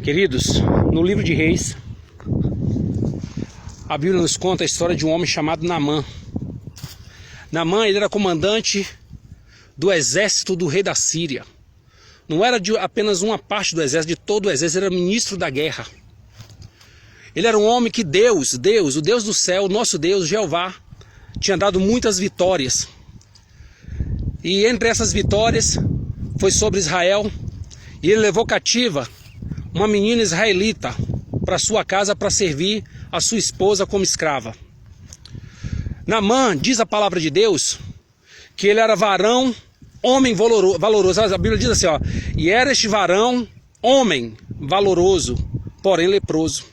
Queridos, no livro de Reis, a Bíblia nos conta a história de um homem chamado Naamã. Naamã, ele era comandante do exército do rei da Síria. Não era de apenas uma parte do exército, de todo o exército, ele era ministro da guerra. Ele era um homem que Deus, o Deus do céu, o nosso Deus, Jeová, tinha dado muitas vitórias. E entre essas vitórias foi sobre Israel, e ele levou cativa uma menina israelita para sua casa para servir a sua esposa como escrava. Naamã, diz a palavra de Deus, que ele era varão, homem valoroso. A Bíblia diz assim, ó, e era este varão, homem valoroso, porém leproso.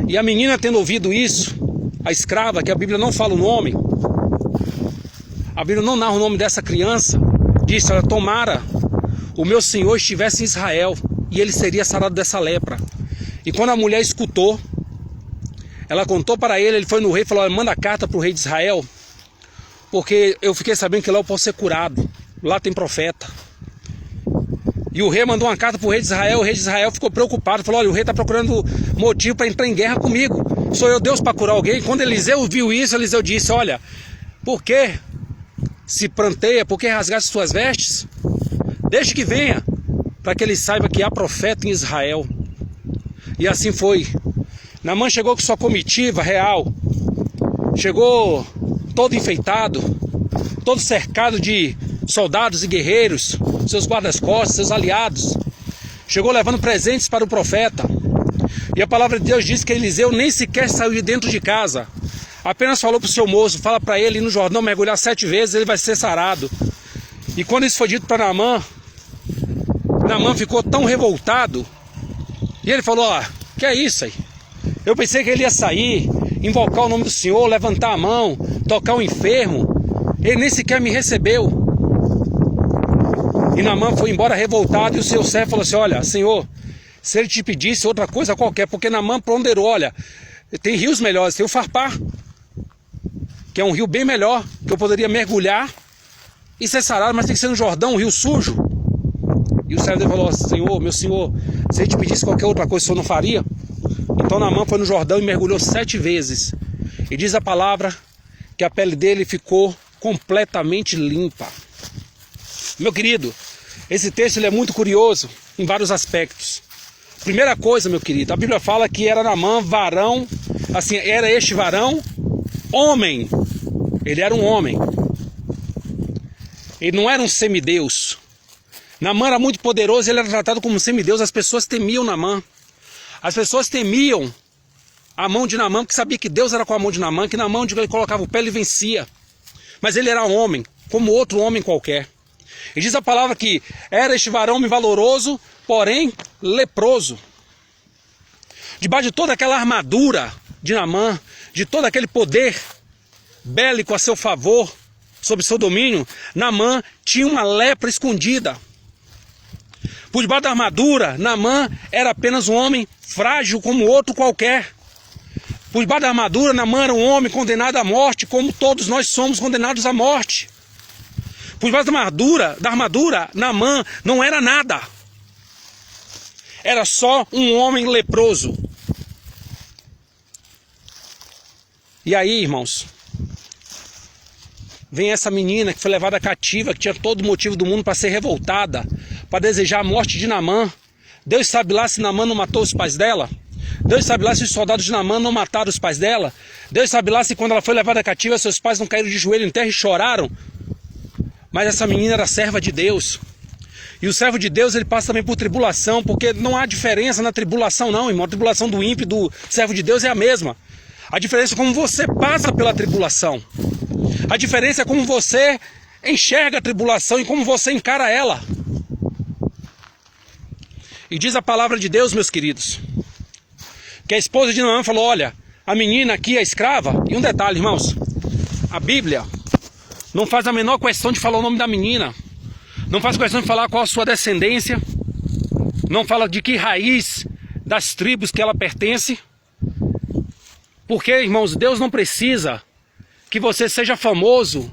E a menina, tendo ouvido isso, a escrava, que a Bíblia não fala o nome, a Bíblia não narra o nome dessa criança, disse, olha, tomara o meu senhor estivesse em Israel, e ele seria sarado dessa lepra. E quando a mulher escutou, ela contou para ele, ele foi no rei e falou, olha, manda carta para o rei de Israel, porque eu fiquei sabendo que lá eu posso ser curado, lá tem profeta. E o rei mandou uma carta para o rei de Israel ficou preocupado, falou, olha, o rei está procurando motivo para entrar em guerra comigo, sou eu Deus para curar alguém? Quando Eliseu viu isso, Eliseu disse, olha, por que se pranteia, por que rasgar suas vestes? Deixe que venha, para que ele saiba que há profeta em Israel. E assim foi. Naamã chegou com sua comitiva real, chegou todo enfeitado, todo cercado de soldados e guerreiros, seus guardas-costas, seus aliados. Chegou levando presentes para o profeta. E a palavra de Deus diz que Eliseu nem sequer saiu de dentro de casa. Apenas falou para o seu moço, fala para ele ir no Jordão mergulhar 7 vezes, ele vai ser sarado. E quando isso foi dito para Naamã, Naamã ficou tão revoltado, e ele falou, ó, que é isso aí? Eu pensei que ele ia sair, invocar o nome do Senhor, levantar a mão, tocar o enfermo, ele nem sequer me recebeu. E Naamã foi embora revoltado, e o seu servo falou assim, olha, Senhor, se ele te pedisse outra coisa qualquer, porque Naamã ponderou, olha, tem rios melhores, tem o Farpar, que é um rio bem melhor, que eu poderia mergulhar e ser sarado, mas tem que ser no Jordão, um rio sujo. E o servo dele falou, Senhor, meu senhor, se ele te pedisse qualquer outra coisa, o senhor não faria? Então Naamã foi no Jordão e mergulhou 7 vezes. E diz a palavra que a pele dele ficou completamente limpa. Meu querido, esse texto ele é muito curioso em vários aspectos. Primeira coisa, meu querido, a Bíblia fala que era Naamã varão, assim, era este varão homem. Ele era um homem. Ele não era um semideus. Naamã era muito poderoso, ele era tratado como um semideus, as pessoas temiam Naamã. As pessoas temiam a mão de Naamã, porque sabia que Deus era com a mão de Naamã, que na mão de ele colocava o pé ele vencia. Mas ele era um homem, como outro homem qualquer. E diz a palavra que era este varão homem valoroso, porém leproso. Debaixo de toda aquela armadura de Naamã, de todo aquele poder bélico a seu favor, sob seu domínio, Naamã tinha uma lepra escondida. Por debaixo da armadura, Naamã era apenas um homem frágil como outro qualquer. Por debaixo da armadura, Naamã era um homem condenado à morte, como todos nós somos condenados à morte. Por debaixo da armadura, Naamã não era nada. Era só um homem leproso. E aí, irmãos, vem essa menina que foi levada cativa, que tinha todo o motivo do mundo para ser revoltada, para desejar a morte de Naamã. Deus sabe lá se Naamã não matou os pais dela. Deus sabe lá se os soldados de Naamã não mataram os pais dela. Deus sabe lá se quando ela foi levada cativa, seus pais não caíram de joelho em terra e choraram. Mas essa menina era serva de Deus. E o servo de Deus, ele passa também por tribulação, porque não há diferença na tribulação não, irmão. A tribulação do ímpio e do servo de Deus é a mesma. A diferença é como você passa pela tribulação. A diferença é como você enxerga a tribulação e como você encara ela. E diz a palavra de Deus, meus queridos, que a esposa de Naamã falou, olha, a menina aqui é escrava. E um detalhe, irmãos, a Bíblia não faz a menor questão de falar o nome da menina. Não faz questão de falar qual a sua descendência. Não fala de que raiz das tribos que ela pertence. Porque, irmãos, Deus não precisa que você seja famoso,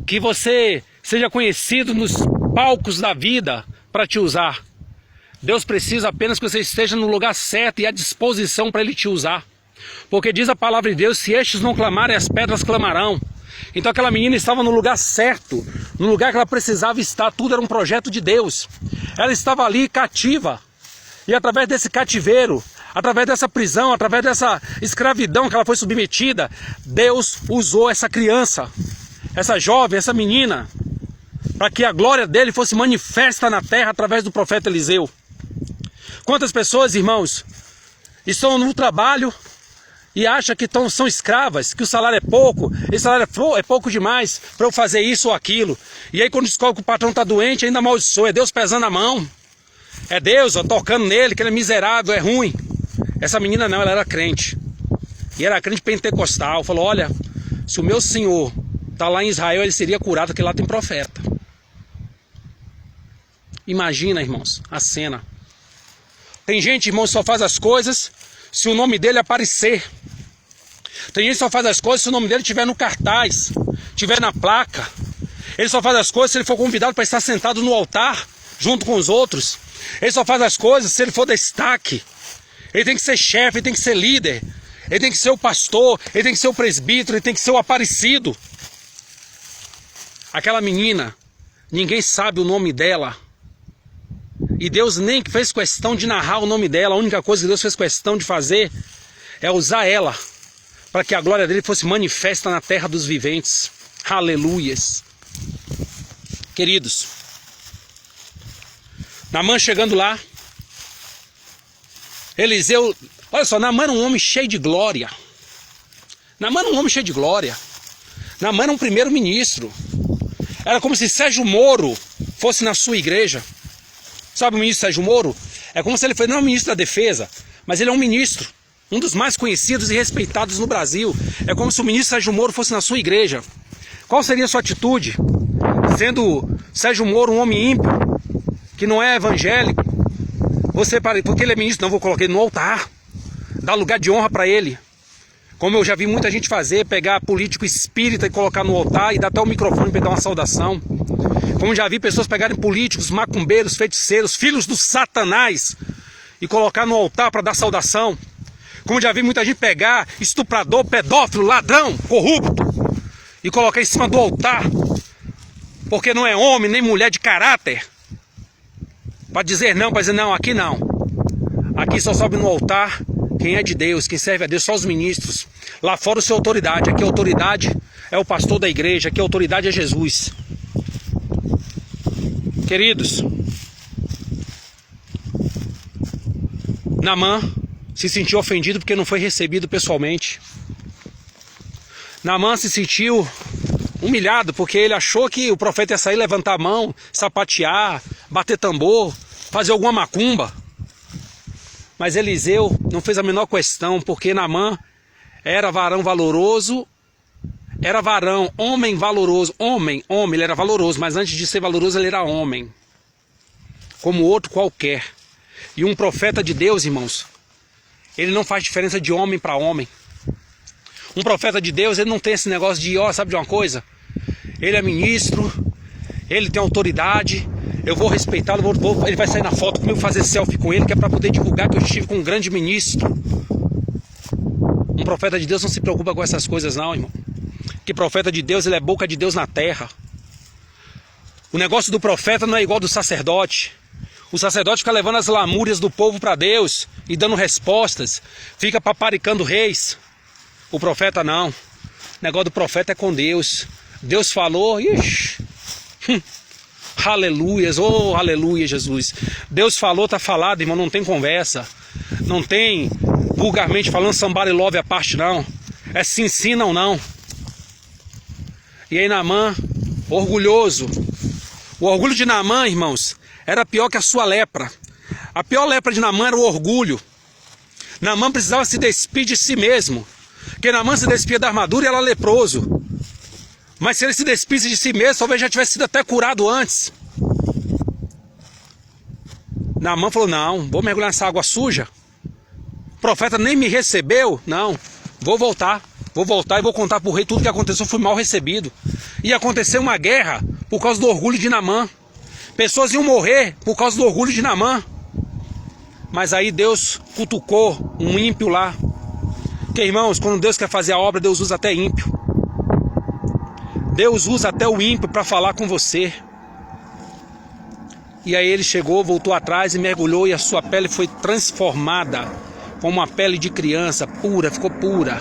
que você seja conhecido nos palcos da vida para te usar. Deus precisa apenas que você esteja no lugar certo e à disposição para Ele te usar. Porque diz a palavra de Deus, se estes não clamarem, as pedras clamarão. Então aquela menina estava no lugar certo, no lugar que ela precisava estar, tudo era um projeto de Deus. Ela estava ali cativa, e através desse cativeiro, através dessa prisão, através dessa escravidão que ela foi submetida, Deus usou essa criança, essa jovem, essa menina, para que a glória dele fosse manifesta na terra através do profeta Eliseu. Quantas pessoas, irmãos, estão no trabalho e acham que são escravas, que o salário é pouco, esse salário é pouco demais para eu fazer isso ou aquilo. E aí quando descobre que o patrão está doente, ainda amaldiçoa, é Deus pesando a mão. É Deus tocando nele, que ele é miserável, é ruim. Essa menina não, ela era crente. E era crente pentecostal. Falou, olha, se o meu Senhor está lá em Israel, ele seria curado, porque lá tem profeta. Imagina, irmãos, a cena. Tem gente, irmãos, que só faz as coisas se o nome dele aparecer. Tem gente que só faz as coisas se o nome dele estiver no cartaz, estiver na placa. Ele só faz as coisas se ele for convidado para estar sentado no altar, junto com os outros. Ele só faz as coisas se ele for destaque. Ele tem que ser chefe, ele tem que ser líder. Ele tem que ser o pastor, ele tem que ser o presbítero, ele tem que ser o aparecido. Aquela menina, ninguém sabe o nome dela. E Deus nem fez questão de narrar o nome dela. A única coisa que Deus fez questão de fazer é usar ela para que a glória dele fosse manifesta na terra dos viventes. Aleluias. Queridos, Naamã chegando lá, Eliseu, olha só, Naamã era um homem cheio de glória. Naamã era um homem cheio de glória. Naamã era um primeiro-ministro. Era como se Sérgio Moro fosse na sua igreja. Sabe o ministro Sérgio Moro? É como se ele fosse, não é um ministro da defesa, mas ele é um ministro, um dos mais conhecidos e respeitados no Brasil. É como se o ministro Sérgio Moro fosse na sua igreja. Qual seria a sua atitude? Sendo Sérgio Moro um homem ímpio, que não é evangélico, porque ele é ministro, não, vou colocar ele no altar, dar lugar de honra para ele. Como eu já vi muita gente fazer, pegar político espírita e colocar no altar e dar até o microfone para dar uma saudação. Como já vi pessoas pegarem políticos, macumbeiros, feiticeiros, filhos do Satanás e colocar no altar para dar saudação. Como já vi muita gente pegar estuprador, pedófilo, ladrão, corrupto e colocar em cima do altar, porque não é homem nem mulher de caráter, para dizer não, para dizer não, aqui não. Aqui só sobe no altar quem é de Deus, quem serve a Deus, só os ministros. Lá fora o seu autoridade, aqui a autoridade é o pastor da igreja, aqui a autoridade é Jesus. Queridos, Naamã se sentiu ofendido porque não foi recebido pessoalmente. Naamã se sentiu humilhado porque ele achou que o profeta ia sair, levantar a mão, sapatear, bater tambor, fazer alguma macumba. Mas Eliseu não fez a menor questão, porque Naamã era varão valoroso, era varão, homem valoroso, homem, ele era valoroso, mas antes de ser valoroso ele era homem, como outro qualquer. E um profeta de Deus, irmãos, ele não faz diferença de homem para homem. Um profeta de Deus, ele não tem esse negócio de, sabe de uma coisa? Ele é ministro, ele tem autoridade, eu vou respeitá-lo, ele vai sair na foto comigo, fazer selfie com ele, que é para poder divulgar que eu estive com um grande ministro. Um profeta de Deus não se preocupa com essas coisas não, irmão. Que profeta de Deus, ele é boca de Deus na terra. O negócio do profeta não é igual do sacerdote. O sacerdote fica levando as lamúrias do povo para Deus e dando respostas, fica paparicando reis. O profeta não. O negócio do profeta é com Deus. Deus falou, ixi, aleluias, oh aleluia Jesus. Deus falou, tá falado, irmão, não tem conversa. Não tem vulgarmente falando somebody love a parte não. É sim não não. E aí Naamã, orgulhoso. O orgulho de Naamã, irmãos, era pior que a sua lepra. A pior lepra de Naamã era o orgulho. Naamã precisava se despir de si mesmo. Porque Naamã se despia da armadura e era leproso. Mas se ele se despisse de si mesmo, talvez já tivesse sido até curado antes. Naamã falou, não, vou mergulhar nessa água suja. O profeta nem me recebeu. Não, vou voltar e vou contar para o rei tudo que aconteceu, fui mal recebido. Ia acontecer uma guerra por causa do orgulho de Naamã. Pessoas iam morrer por causa do orgulho de Naamã. Mas aí Deus cutucou um ímpio lá. Porque, irmãos, quando Deus quer fazer a obra, Deus usa até ímpio. Deus usa até o ímpio para falar com você. E aí ele chegou, voltou atrás e mergulhou, e a sua pele foi transformada como uma pele de criança, pura, ficou pura.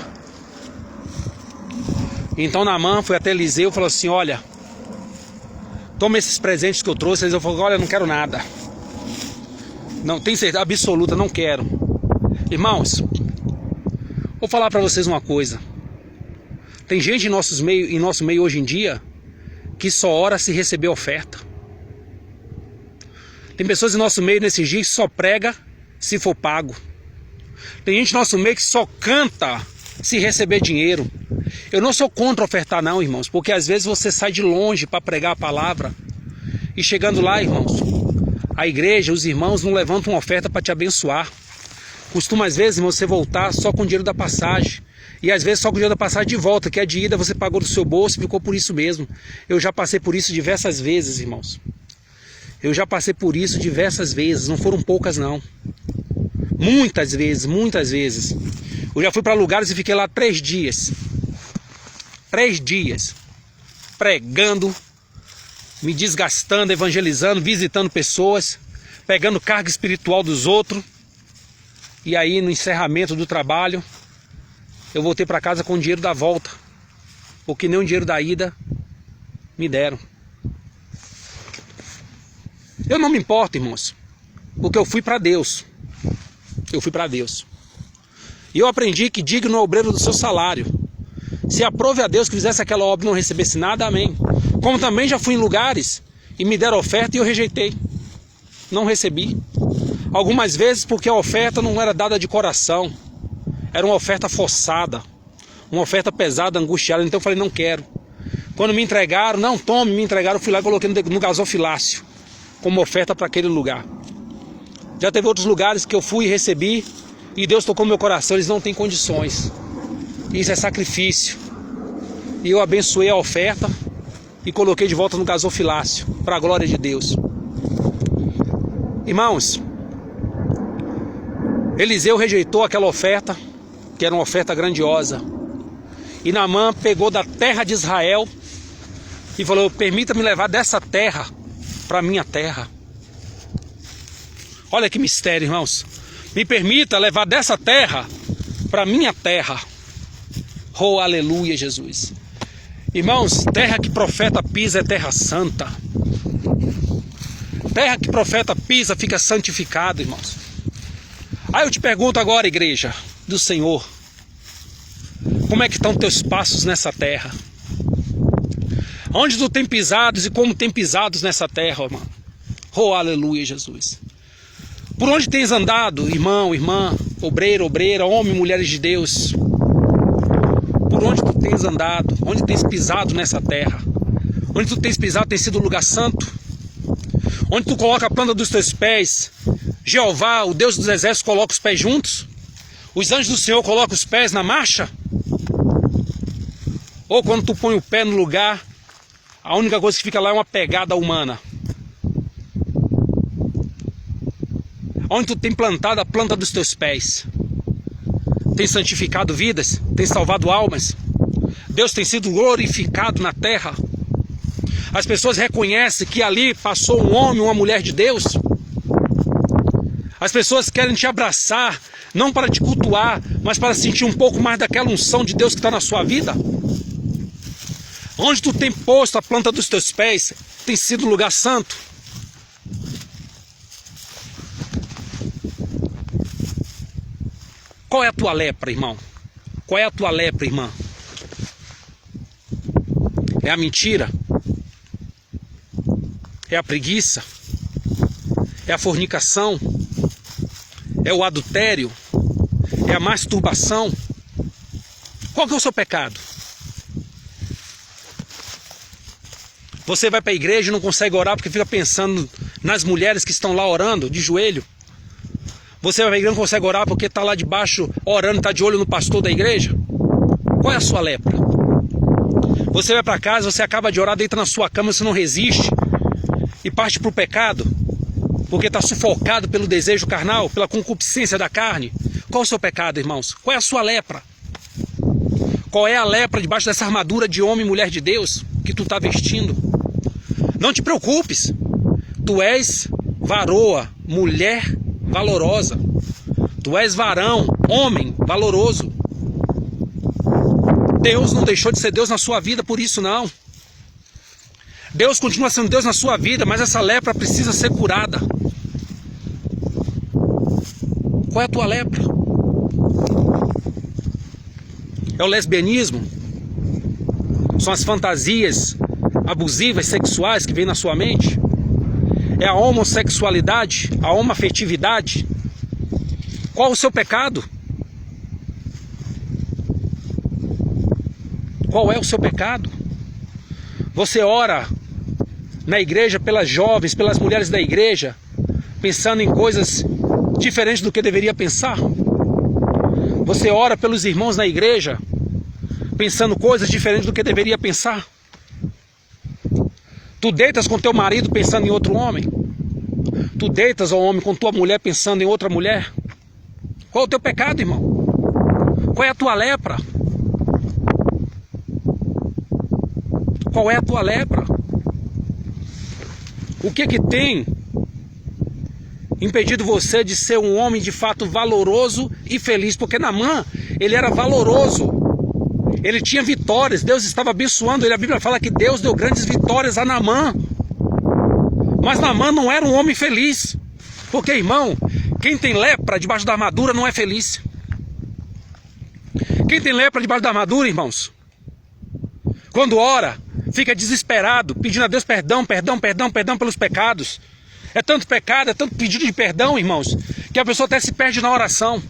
Então Naamã foi até Eliseu e falou assim: olha, toma esses presentes que eu trouxe. Eliseu falou: olha, não quero nada. Não, tem certeza absoluta, não quero. Irmãos, vou falar para vocês uma coisa. Tem gente em nosso meio hoje em dia que só ora se receber oferta. Tem pessoas em nosso meio nesses dias que só prega se for pago. Tem gente em nosso meio que só canta se receber dinheiro. Eu não sou contra ofertar não, irmãos, porque às vezes você sai de longe para pregar a palavra e chegando lá, irmãos, a igreja, os irmãos não levantam uma oferta para te abençoar. Costuma às vezes, irmão, você voltar só com o dinheiro da passagem. E às vezes só com o dinheiro da passagem de volta, que a de ida você pagou do seu bolso e ficou por isso mesmo. Eu já passei por isso diversas vezes, irmãos. Eu já passei por isso diversas vezes, não foram poucas não. Muitas vezes, muitas vezes. Eu já fui para lugares e fiquei lá 3 dias. 3 dias. Pregando, me desgastando, evangelizando, visitando pessoas, pegando carga espiritual dos outros. E aí no encerramento do trabalho, eu voltei para casa com o dinheiro da volta, porque nem o dinheiro da ida me deram. Eu não me importo, irmãos, porque eu fui para Deus. Eu fui para Deus. E eu aprendi que digno é o obreiro do seu salário. Se aprove a Deus que fizesse aquela obra e não recebesse nada, amém. Como também já fui em lugares e me deram oferta e eu rejeitei. Não recebi. Algumas vezes porque a oferta não era dada de coração. Era uma oferta forçada. Uma oferta pesada, angustiada. Então eu falei, não quero. Quando me entregaram, não tome, me entregaram, eu fui lá e coloquei no gasofilácio como oferta para aquele lugar. Já teve outros lugares que eu fui e recebi e Deus tocou meu coração, eles não têm condições. Isso é sacrifício. E eu abençoei a oferta e coloquei de volta no gasofilácio, para a glória de Deus. Irmãos, Eliseu rejeitou aquela oferta, que era uma oferta grandiosa. E Naamã pegou da terra de Israel e falou: permita-me levar dessa terra para a minha terra. Olha que mistério, irmãos. Me permita levar dessa terra para a minha terra. Oh, aleluia, Jesus. Irmãos, terra que profeta pisa é terra santa. Terra que profeta pisa fica santificado, irmãos. Aí eu te pergunto agora, igreja do Senhor, como é que estão teus passos nessa terra? Onde tu tem pisados e como tem pisados nessa terra, irmão? Oh, aleluia, Jesus. Por onde tens andado, irmão, irmã, obreiro, obreira, homem, mulheres de Deus? Por onde tu tens andado? Onde tens pisado nessa terra? Onde tu tens pisado tem sido lugar santo? Onde tu coloca a planta dos teus pés, Jeová, o Deus dos exércitos, coloca os pés juntos? Os anjos do Senhor colocam os pés na marcha? Ou quando tu põe o pé no lugar, a única coisa que fica lá é uma pegada humana? Onde tu tem plantado a planta dos teus pés? Tem santificado vidas? Tem salvado almas? Deus tem sido glorificado na terra? As pessoas reconhecem que ali passou um homem, uma mulher de Deus? As pessoas querem te abraçar, não para te cultuar, mas para sentir um pouco mais daquela unção de Deus que está na sua vida? Onde tu tem posto a planta dos teus pés, tem sido um lugar santo? Qual é a tua lepra, irmão? Qual é a tua lepra, irmã? É a mentira? É a preguiça? É a fornicação? É o adultério? É a masturbação? Qual que é o seu pecado? Você vai para a igreja e não consegue orar porque fica pensando nas mulheres que estão lá orando, de joelho. Você vai para a igreja e não consegue orar porque está lá debaixo orando, está de olho no pastor da igreja. Qual é a sua lepra? Você vai para casa, você acaba de orar, deita na sua cama, você não resiste e parte para o pecado. porque está sufocado pelo desejo carnal, pela concupiscência da carne. Qual é o seu pecado, irmãos? Qual é a sua lepra? Qual é a lepra debaixo dessa armadura de homem e mulher de Deus que tu está vestindo? Não te preocupes. Tu és varoa, mulher valorosa. Tu és varão, homem valoroso. Deus não deixou de ser Deus na sua vida por isso, não. Deus continua sendo Deus na sua vida, mas essa lepra precisa ser curada. Qual é a tua lepra? É o lesbianismo? São as fantasias abusivas, sexuais que vêm na sua mente? É a homossexualidade, a homoafetividade? Qual o seu pecado? Qual é o seu pecado? Você ora na igreja pelas jovens, pelas mulheres da igreja, pensando em coisas diferentes do que deveria pensar? Você ora pelos irmãos na igreja, pensando coisas diferentes do que deveria pensar? Tu deitas com teu marido pensando em outro homem? Tu deitas, ó homem, com tua mulher pensando em outra mulher? Qual é o teu pecado, irmão? Qual é a tua lepra? Qual é a tua lepra? O que que tem impedido você de ser um homem de fato valoroso e feliz? Porque Naamã, ele era valoroso. Ele tinha vitórias, Deus estava abençoando ele. A Bíblia fala que Deus deu grandes vitórias a Naamã. Mas Naamã não era um homem feliz. Porque, irmão, quem tem lepra debaixo da armadura não é feliz. Quem tem lepra debaixo da armadura, irmãos, quando ora, fica desesperado, pedindo a Deus perdão, perdão, perdão, perdão pelos pecados. É tanto pecado, é tanto pedido de perdão, irmãos, que a pessoa até se perde na oração.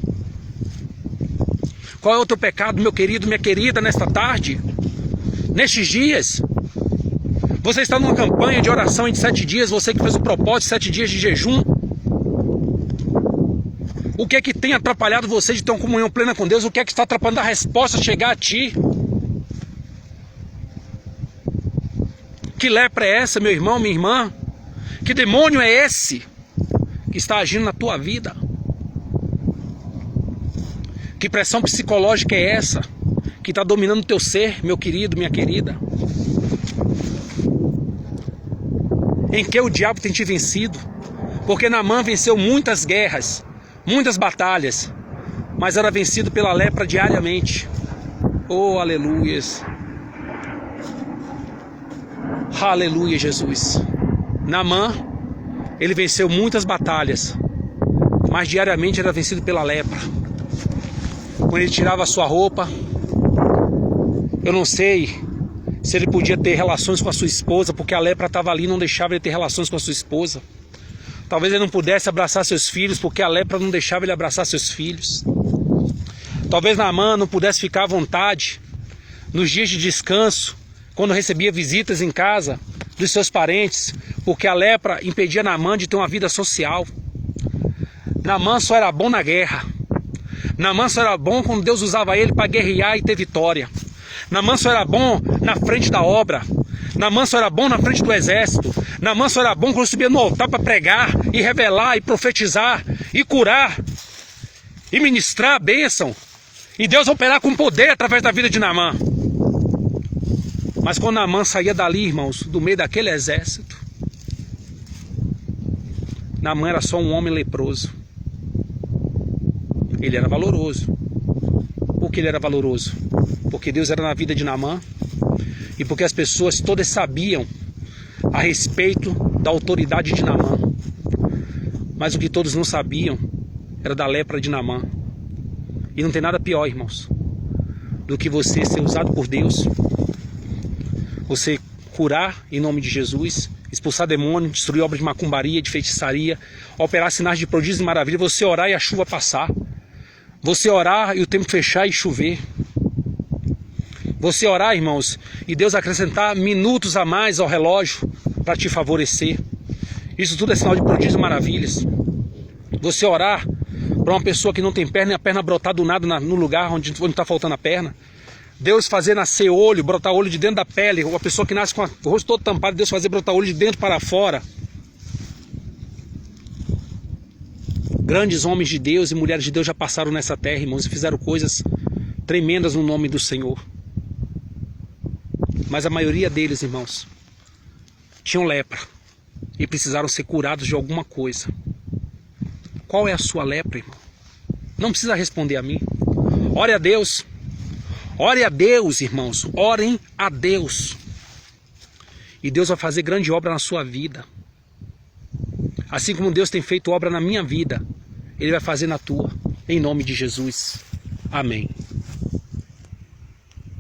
Qual é o teu pecado, meu querido, minha querida, nesta tarde? Nestes dias? Você está numa campanha de oração em 7 dias, você que fez o propósito de 7 dias de jejum. O que é que tem atrapalhado você de ter uma comunhão plena com Deus? O que é que está atrapalhando a resposta chegar a ti? Que lepra é essa, meu irmão, minha irmã? Que demônio é esse que está agindo na tua vida? Que pressão psicológica é essa que está dominando o teu ser, meu querido, minha querida? Em que o diabo tem te vencido? Porque Naamã venceu muitas guerras, muitas batalhas, mas era vencido pela lepra diariamente. Oh, aleluias! Aleluia, Jesus. Naamã, ele venceu muitas batalhas, mas diariamente era vencido pela lepra. Quando ele tirava a sua roupa, eu não sei se ele podia ter relações com a sua esposa, porque a lepra estava ali e não deixava ele ter relações com a sua esposa. Talvez ele não pudesse abraçar seus filhos, porque a lepra não deixava ele abraçar seus filhos. Talvez Naamã não pudesse ficar à vontade nos dias de descanso, quando recebia visitas em casa dos seus parentes, porque a lepra impedia Naamã de ter uma vida social. Naamã só era bom na guerra. Naamã só era bom quando Deus usava ele para guerrear e ter vitória. Naamã só era bom na frente da obra. Naamã só era bom na frente do exército. Naamã só era bom quando subia no altar para pregar e revelar e profetizar e curar e ministrar a bênção. E Deus operar com poder através da vida de Naamã. Mas quando Naamã saía dali, irmãos, do meio daquele exército, Naamã era só um homem leproso. Ele era valoroso. Por que ele era valoroso? Porque Deus era na vida de Naamã e porque as pessoas todas sabiam a respeito da autoridade de Naamã. Mas o que todos não sabiam era da lepra de Naamã. E não tem nada pior, irmãos, do que você ser usado por Deus, você curar em nome de Jesus, expulsar demônio, destruir obras de macumbaria, de feitiçaria, operar sinais de prodígio e maravilha, você orar e a chuva passar. Você orar e o tempo fechar e chover. Você orar, irmãos, e Deus acrescentar minutos a mais ao relógio para te favorecer. Isso tudo é sinal de prodígio e maravilhas. Você orar para uma pessoa que não tem perna e a perna brotar do nada no lugar onde está faltando a perna. Deus fazer nascer olho, brotar olho de dentro da pele. Uma pessoa que nasce com o rosto todo tampado, Deus fazer brotar olho de dentro para fora. Grandes homens de Deus e mulheres de Deus já passaram nessa terra, irmãos, e fizeram coisas tremendas no nome do Senhor. Mas a maioria deles, irmãos, tinham lepra e precisaram ser curados de alguma coisa. Qual é a sua lepra, irmão? Não precisa responder a mim. Ore a Deus. Ore a Deus, irmãos. Orem a Deus. E Deus vai fazer grande obra na sua vida. Assim como Deus tem feito obra na minha vida, Ele vai fazer na tua. Em nome de Jesus. Amém.